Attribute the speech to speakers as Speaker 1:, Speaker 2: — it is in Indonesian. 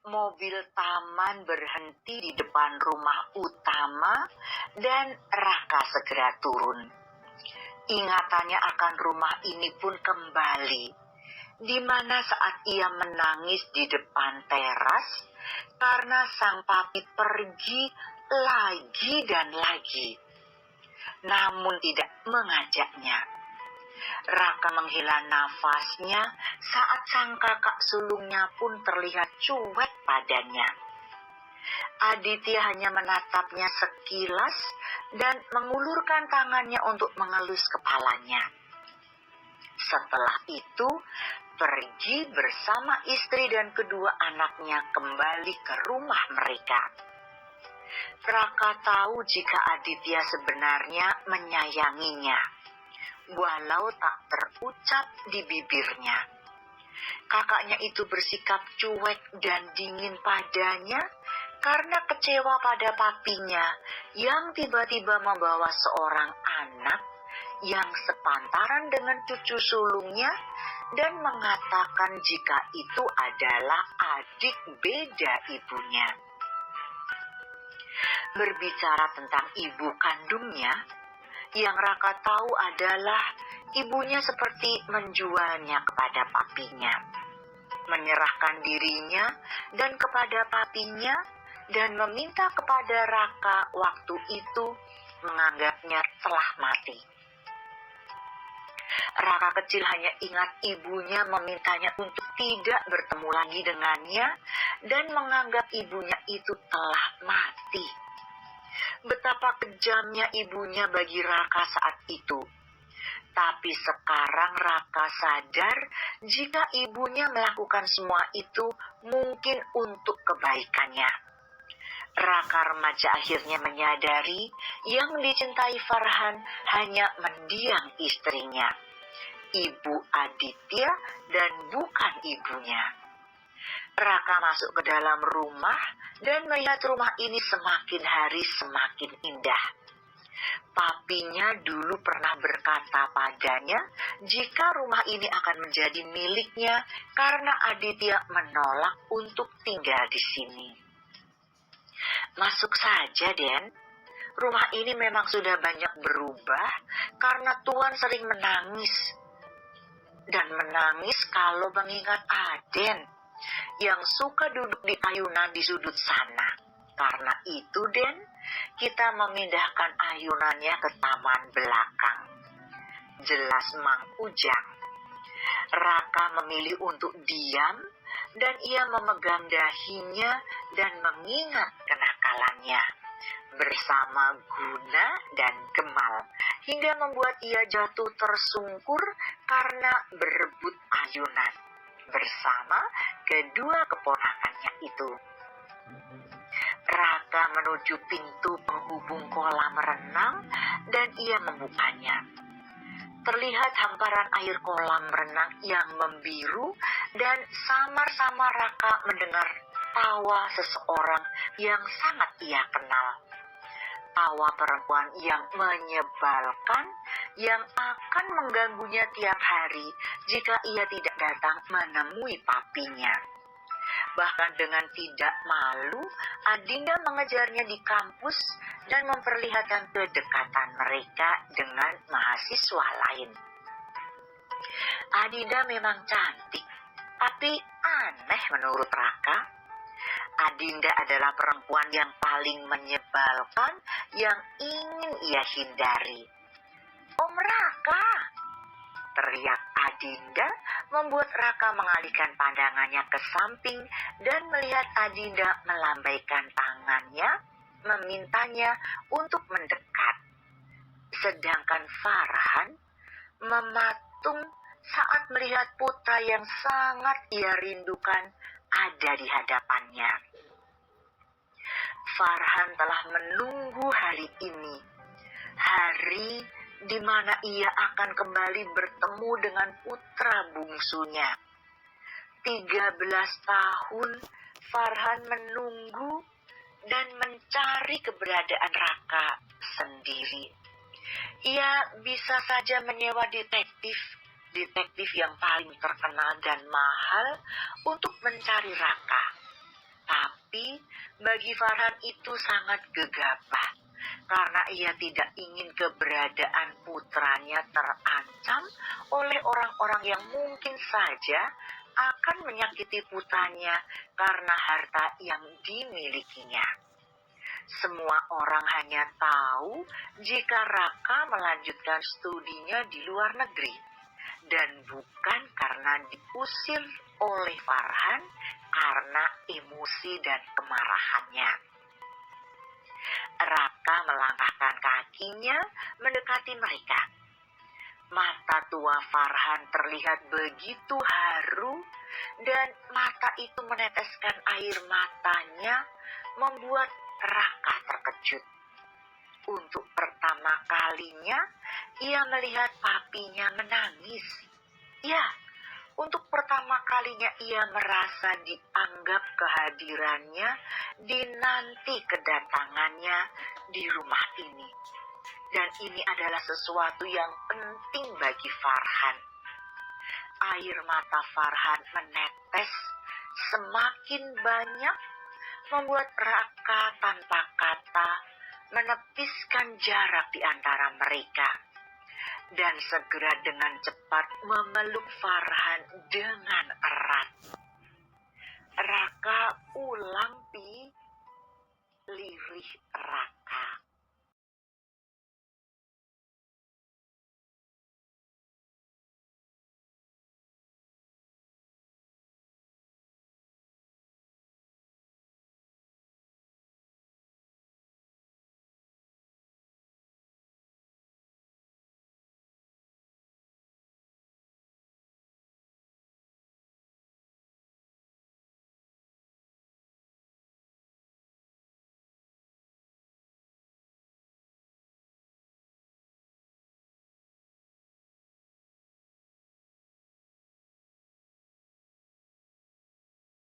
Speaker 1: Mobil taman berhenti di depan rumah utama dan Raka segera turun. Ingatannya akan rumah ini pun kembali, di mana saat ia menangis di depan teras karena sang papi pergi lagi dan lagi, namun tidak mengajaknya. Raka menghela nafasnya saat sang kakak sulungnya pun terlihat cuek padanya. Aditya hanya menatapnya sekilas dan mengulurkan tangannya untuk mengelus kepalanya. Setelah itu, pergi bersama istri dan kedua anaknya kembali ke rumah mereka. Raka tahu jika Aditya sebenarnya menyayanginya, walau tak terucap di bibirnya. Kakaknya itu bersikap cuek dan dingin padanya karena kecewa pada papinya yang tiba-tiba membawa seorang anak yang sepantaran dengan cucu sulungnya dan mengatakan jika itu adalah adik beda ibunya. Berbicara tentang ibu kandungnya, yang Raka tahu adalah ibunya seperti menjualnya kepada papinya, menyerahkan dirinya dan kepada papinya, dan meminta kepada Raka waktu itu menganggapnya telah mati. Raka kecil hanya ingat ibunya memintanya untuk tidak bertemu lagi dengannya dan menganggap ibunya itu telah mati. Betapa kejamnya ibunya bagi Raka saat itu. Tapi sekarang Raka sadar jika ibunya melakukan semua itu mungkin untuk kebaikannya. Raka remaja akhirnya menyadari yang dicintai Farhan hanya mendiang istrinya, ibu Aditya, dan bukan ibunya. Raka masuk ke dalam rumah dan melihat rumah ini semakin hari semakin indah. Papinya dulu pernah berkata padanya jika rumah ini akan menjadi miliknya karena Aditya menolak untuk tinggal di sini. Masuk saja, Den. Rumah ini memang sudah banyak berubah karena Tuan sering menangis. Dan menangis kalau mengingat Aden yang suka duduk di ayunan di sudut sana. Karena itu, Den, kita memindahkan ayunannya ke taman belakang. Jelas Mang Ujang. Raka memilih untuk diam dan ia memegang dahinya dan mengingat kenakalannya bersama Guna dan Gemal hingga membuat ia jatuh tersungkur karena berebut ayunan bersama kedua keponakannya itu. Raka menuju pintu penghubung kolam renang dan ia membukanya. Terlihat hamparan air kolam renang yang membiru dan samar-samar Raka mendengar tawa seseorang yang sangat ia kenal. Tawa perempuan yang menyebalkan yang akan mengganggunya tiap hari jika ia tidak datang menemui papinya. Bahkan dengan tidak malu, Adinda mengejarnya di kampus dan memperlihatkan kedekatan mereka dengan mahasiswa lain. Adinda memang cantik, tapi aneh menurut Raka. Adinda adalah perempuan yang paling menyebalkan yang ingin ia hindari. "Om Raka!" teriak Adinda, membuat Raka mengalihkan pandangannya ke samping dan melihat Adinda melambaikan tangannya, memintanya untuk mendekat. Sedangkan Farhan mematung saat melihat putra yang sangat ia rindukan ada di hadapannya. Farhan telah menunggu hari ini, hari di mana ia akan kembali bertemu dengan putra bungsunya. 13 tahun Farhan menunggu dan mencari keberadaan Raka sendiri. Ia bisa saja menyewa detektif yang paling terkenal dan mahal untuk mencari Raka. Tapi bagi Farhan itu sangat gegabah karena ia tidak ingin keberadaan putranya terancam oleh orang-orang yang mungkin saja akan menyakiti putranya karena harta yang dimilikinya. Semua orang hanya tahu jika Raka melanjutkan studinya di luar negeri, dan bukan karena diusir oleh Farhan karena emosi dan kemarahannya. Raka melangkahkan kakinya mendekati mereka. Mata tua Farhan terlihat begitu haru dan mata itu meneteskan air matanya membuat Raka terkejut. Untuk pertama kalinya ia melihat papinya menangis. Ya, untuk pertama kalinya ia merasa dianggap kehadirannya dinanti kedatangannya di rumah ini. Dan ini adalah sesuatu yang penting bagi Farhan. Air mata Farhan menetes semakin banyak, membuat Raka tanpa kata menepiskan jarak di antara mereka. Dan segera dengan cepat memeluk Farhan dengan erat. Raka, ulang, Pi, lirih